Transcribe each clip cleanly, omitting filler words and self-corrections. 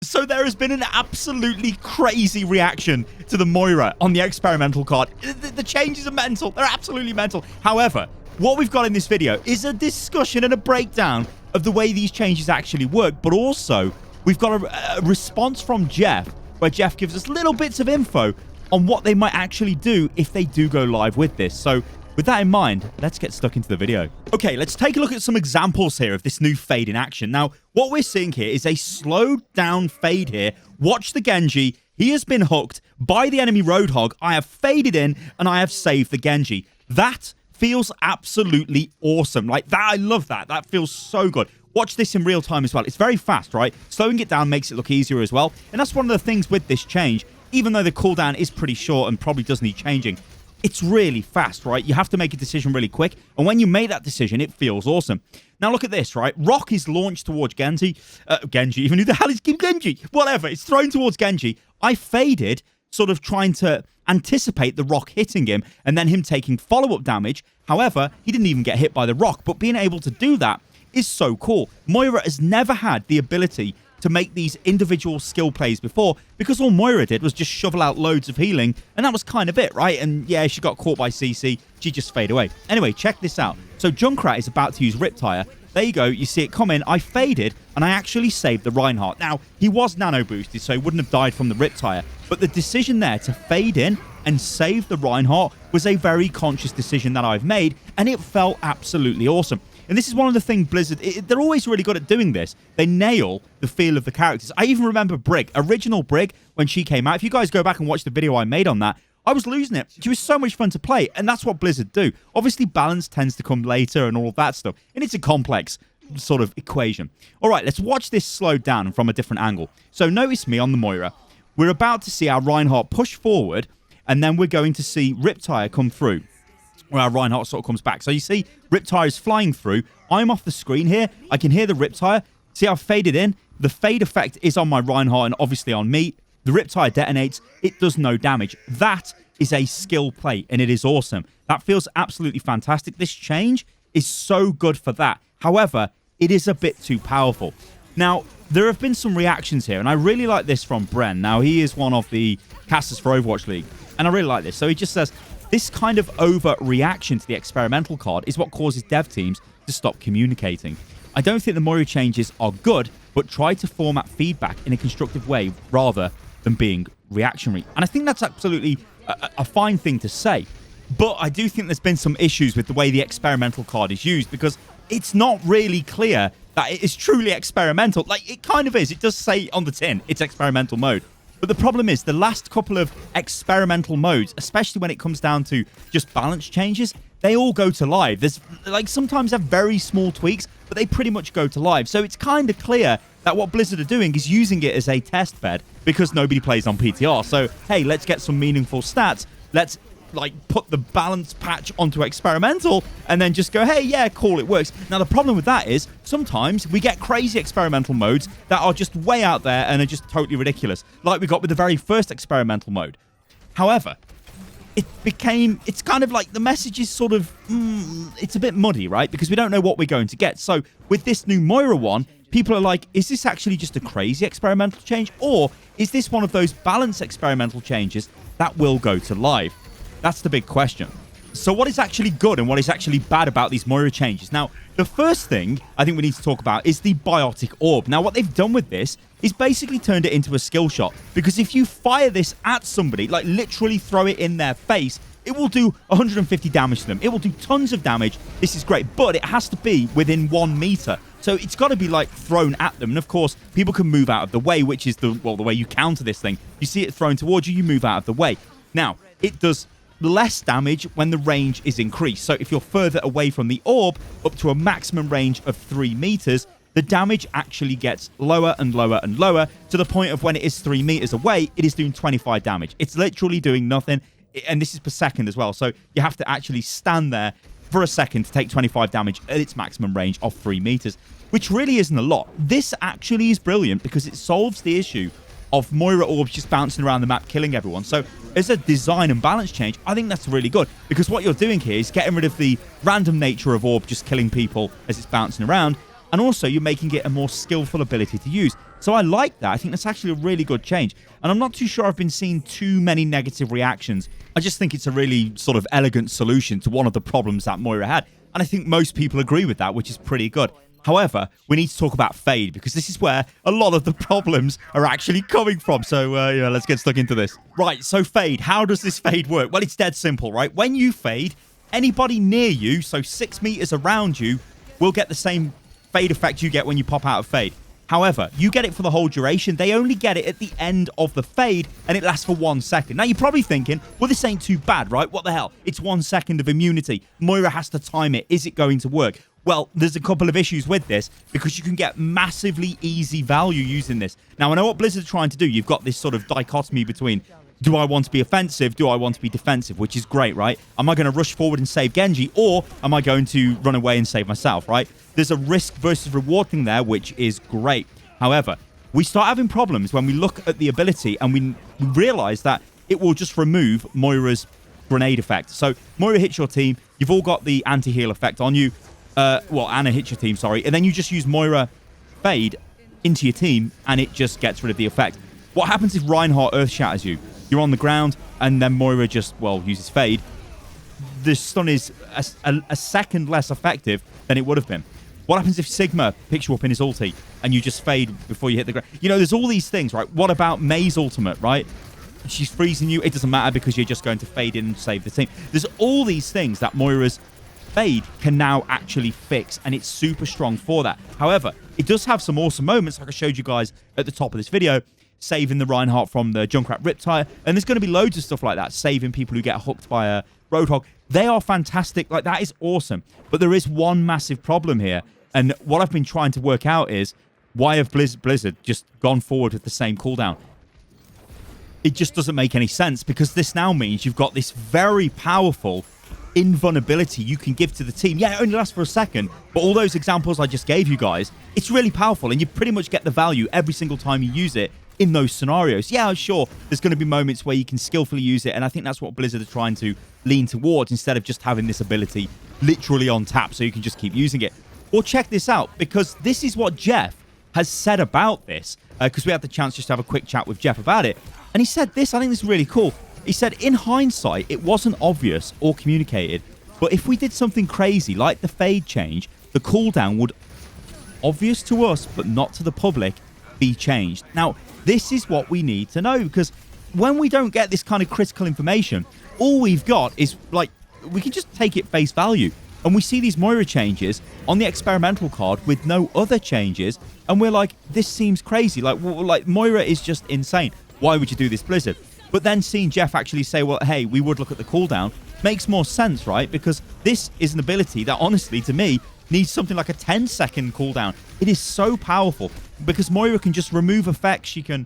So there has been an absolutely crazy reaction to the Moira on the experimental card. The changes are mental. They're absolutely mental. However, what we've got in this video is a discussion and a breakdown of the way these changes actually work, but also we've got a response from Jeff, where Jeff gives us little bits of info on what they might actually do if they do go live with this. So with that in mind, let's get stuck into the video. Okay, let's take a look at some examples here of this new fade in action. Now, what we're seeing here is a slowed down fade here. Watch the Genji. He has been hooked by the enemy Roadhog. I have faded in and I have saved the Genji. That feels absolutely awesome. Like that, I love that. That feels so good. Watch this in real time as well. It's very fast, right? Slowing it down makes it look easier as well. And that's one of the things with this change. Even though the cooldown is pretty short and probably does need changing, it's really fast, right? You have to make a decision really quick. And when you make that decision, it feels awesome. Now, look at this, right? Rock is launched towards Genji. Genji, even who the hell is Genji? Whatever. It's thrown towards Genji. I faded, sort of trying to anticipate the rock hitting him and then him taking follow-up damage. However, he didn't even get hit by the rock. But being able to do that is so cool. Moira has never had the ability to make these individual skill plays before, because all Moira did was just shovel out loads of healing, and that was kind of it, right? And yeah, she got caught by CC, she just fade away. Anyway, check this out. So Junkrat is about to use Riptire. There you go, you see it come in, I faded, and I actually saved the Reinhardt. Now, he was nano boosted, so he wouldn't have died from the Riptire, but the decision there to fade in and save the Reinhardt was a very conscious decision that I've made, and it felt absolutely awesome. And this is one of the things Blizzard, they're always really good at doing this. They nail the feel of the characters. I even remember Brig, original Brig, when she came out. If you guys go back and watch the video I made on that, I was losing it. She was so much fun to play, and that's what Blizzard do. Obviously, balance tends to come later and all of that stuff, and it's a complex sort of equation. All right, let's watch this slowed down from a different angle. So notice me on the Moira. We're about to see our Reinhardt push forward, and then we're going to see Riptire come through, where our Reinhardt sort of comes back. So you see Riptire is flying through. I'm off the screen here. I can hear the Riptire. See, I've faded in. The fade effect is on my Reinhardt and obviously on me. The Riptire detonates. It does no damage. That is a skill play, and it is awesome. That feels absolutely fantastic. This change is so good for that. However, it is a bit too powerful. Now, there have been some reactions here, and I really like this from Bren. Now, he is one of the casters for Overwatch League, and I really like this. So he just says, this kind of overreaction to the experimental card is what causes dev teams to stop communicating. I don't think the Moira changes are good, but try to format feedback in a constructive way rather than being reactionary. And I think that's absolutely a fine thing to say. But I do think there's been some issues with the way the experimental card is used, because it's not really clear that it is truly experimental. Like, it kind of is. It does say on the tin, it's experimental mode. But the problem is the last couple of experimental modes, especially when it comes down to just balance changes, they all go to live. There's like sometimes have very small tweaks, but they pretty much go to live. So it's kind of clear that what Blizzard are doing is using it as a test bed because nobody plays on PTR. So, hey, let's get some meaningful stats. Let's like put the balance patch onto experimental and then just go, hey, yeah, cool, it works. Now, the problem with that is sometimes we get crazy experimental modes that are just way out there and are just totally ridiculous, like we got with the very first experimental mode. However, it's kind of like the message is sort of, it's a bit muddy, right? Because we don't know what we're going to get. So with this new Moira one, people are like, is this actually just a crazy experimental change? Or is this one of those balance experimental changes that will go to live? That's the big question. So what is actually good and what is actually bad about these Moira changes? Now, the first thing I think we need to talk about is the biotic orb. Now, what they've done with this is basically turned it into a skill shot. Because if you fire this at somebody, like literally throw it in their face, it will do 150 damage to them. It will do tons of damage. This is great, but it has to be within 1 meter. So it's got to be like thrown at them. And of course, people can move out of the way, which is the way you counter this thing. You see it thrown towards you, you move out of the way. Now, it does less damage when the range is increased. So if you're further away from the orb, up to a maximum range of 3 meters, the damage actually gets lower and lower and lower to the point of when it is 3 meters away, it is doing 25 damage. It's literally doing nothing. And this is per second as well. So you have to actually stand there for a second to take 25 damage at its maximum range of 3 meters, which really isn't a lot. This actually is brilliant because it solves the issue of Moira orbs just bouncing around the map, killing everyone. So as a design and balance change, I think that's really good, because what you're doing here is getting rid of the random nature of orb just killing people as it's bouncing around, and also you're making it a more skillful ability to use. So I like that. I think that's actually a really good change. And I'm not too sure I've been seeing too many negative reactions. I just think it's a really sort of elegant solution to one of the problems that Moira had. And I think most people agree with that, which is pretty good. However, we need to talk about Fade, because this is where a lot of the problems are actually coming from. So, let's get stuck into this. Right, so Fade. How does this Fade work? Well, it's dead simple, right? When you Fade, anybody near you, so 6 meters around you, will get the same Fade effect you get when you pop out of Fade. However, you get it for the whole duration. They only get it at the end of the Fade, and it lasts for 1 second. Now, you're probably thinking, well, this ain't too bad, right? What the hell? It's 1 second of immunity. Moira has to time it. Is it going to work? Well, there's a couple of issues with this, because you can get massively easy value using this. Now, I know what Blizzard are trying to do. You've got this sort of dichotomy between, do I want to be offensive? Do I want to be defensive? Which is great, right? Am I going to rush forward and save Genji, or am I going to run away and save myself, right? There's a risk versus reward thing there, which is great. However, we start having problems when we look at the ability and we realize that it will just remove Moira's grenade effect. So Moira hits your team. You've all got the anti-heal effect on you. Anna hits your team, sorry. And then you just use Moira Fade into your team, and it just gets rid of the effect. What happens if Reinhardt earth shatters you? You're on the ground, and then Moira just, uses Fade. The stun is a second less effective than it would have been. What happens if Sigma picks you up in his ulti, and you just Fade before you hit the ground? There's all these things, right? What about May's ultimate, right? She's freezing you. It doesn't matter, because you're just going to Fade in and save the team. There's all these things that Moira's Fade can now actually fix, and it's super strong for that. However, it does have some awesome moments, like I showed you guys at the top of this video, saving the Reinhardt from the Junkrat Riptire, and there's going to be loads of stuff like that, saving people who get hooked by a Roadhog. They are fantastic. Like, that is awesome. But there is one massive problem here, and what I've been trying to work out is, why have Blizzard just gone forward with the same cooldown? It just doesn't make any sense, because this now means you've got this very powerful invulnerability you can give to the team. Yeah, it only lasts for a second, but all those examples I just gave you guys, it's really powerful, and you pretty much get the value every single time you use it in those scenarios. Yeah, sure, there's going to be moments where you can skillfully use it, and I think that's what Blizzard are trying to lean towards, instead of just having this ability literally on tap so you can just keep using it. Well, check this out, because this is what Jeff has said about this, because we had the chance just to have a quick chat with Jeff about it, and he said this. I think this is really cool. He said, in hindsight, it wasn't obvious or communicated, but if we did something crazy like the Fade change, the cooldown would, obvious to us but not to the public, be changed. Now, this is what we need to know, because when we don't get this kind of critical information, all we've got is, like, we can just take it face value. And we see these Moira changes on the experimental card with no other changes, and we're like, this seems crazy. Like Moira is just insane. Why would you do this, Blizzard? But then seeing Jeff actually say, well, hey, we would look at the cooldown, makes more sense, right? Because this is an ability that, honestly, to me, needs something like a 10-second cooldown. It is so powerful, because Moira can just remove effects. She can,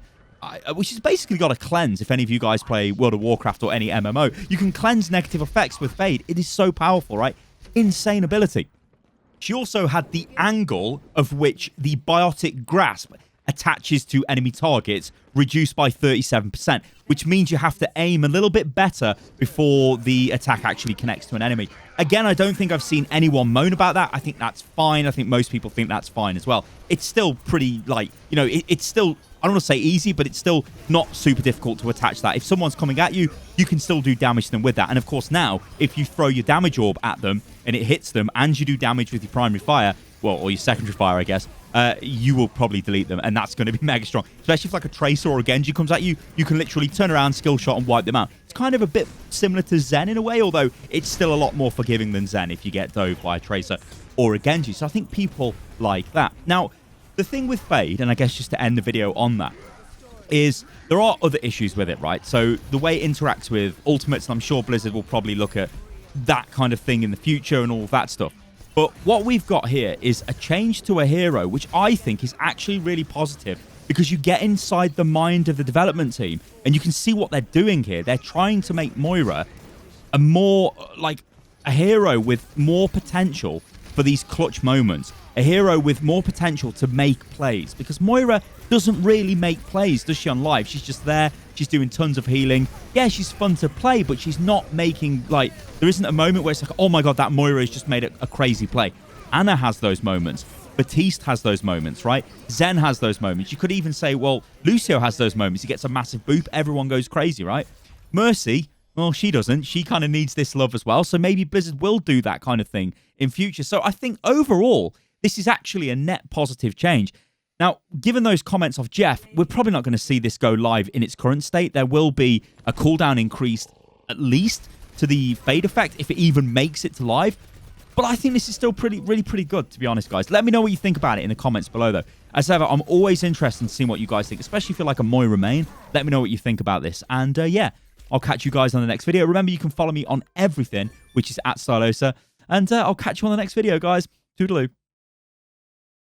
which has basically got a cleanse. If any of you guys play World of Warcraft or any MMO, you can cleanse negative effects with Fade. It is so powerful, right? Insane ability. She also had the angle of which the biotic grasp attaches to enemy targets reduced by 37%, which means you have to aim a little bit better before the attack actually connects to an enemy. Again, I don't think I've seen anyone moan about that. I think that's fine. I think most people think that's fine as well. It's still pretty, like, it's still, I don't want to say easy, but it's still not super difficult to attach that. If someone's coming at you, you can still do damage to them with that. And of course now, if you throw your damage orb at them and it hits them and you do damage with your primary fire, or your secondary fire, I guess, you will probably delete them, and that's going to be mega strong. Especially if like a Tracer or a Genji comes at you, you can literally turn around, skill shot, and wipe them out. It's kind of a bit similar to Zen in a way, although it's still a lot more forgiving than Zen if you get dove by a Tracer or a Genji. So I think people like that. Now, the thing with Fade, and I guess just to end the video on that, is there are other issues with it, right? So the way it interacts with ultimates, and I'm sure Blizzard will probably look at that kind of thing in the future and all of that stuff. But what we've got here is a change to a hero, which I think is actually really positive, because you get inside the mind of the development team and you can see what they're doing here. They're trying to make Moira a more, like, a hero with more potential for these clutch moments. A hero with more potential to make plays, because Moira doesn't really make plays, does she, on live? She's just there. She's doing tons of healing. Yeah, she's fun to play, but she's not making, there isn't a moment where it's like, oh my god, that Moira has just made a crazy play. Anna has those moments. Batiste has those moments, right? Zen has those moments. You could even say, well, Lucio has those moments. He gets a massive boop. Everyone goes crazy, right? Mercy, well, she doesn't. She kind of needs this love as well. So maybe Blizzard will do that kind of thing in future. So I think overall, this is actually a net positive change. Now, given those comments of Jeff, we're probably not going to see this go live in its current state. There will be a cooldown increased at least to the fade effect if it even makes it to live. But I think this is still really pretty good, to be honest, guys. Let me know what you think about it in the comments below, though. As ever, I'm always interested in seeing what you guys think, especially if you're like a Moira main. Let me know what you think about this. And yeah, I'll catch you guys on the next video. Remember, you can follow me on everything, which is @Stylosa. And I'll catch you on the next video, guys. Toodaloo.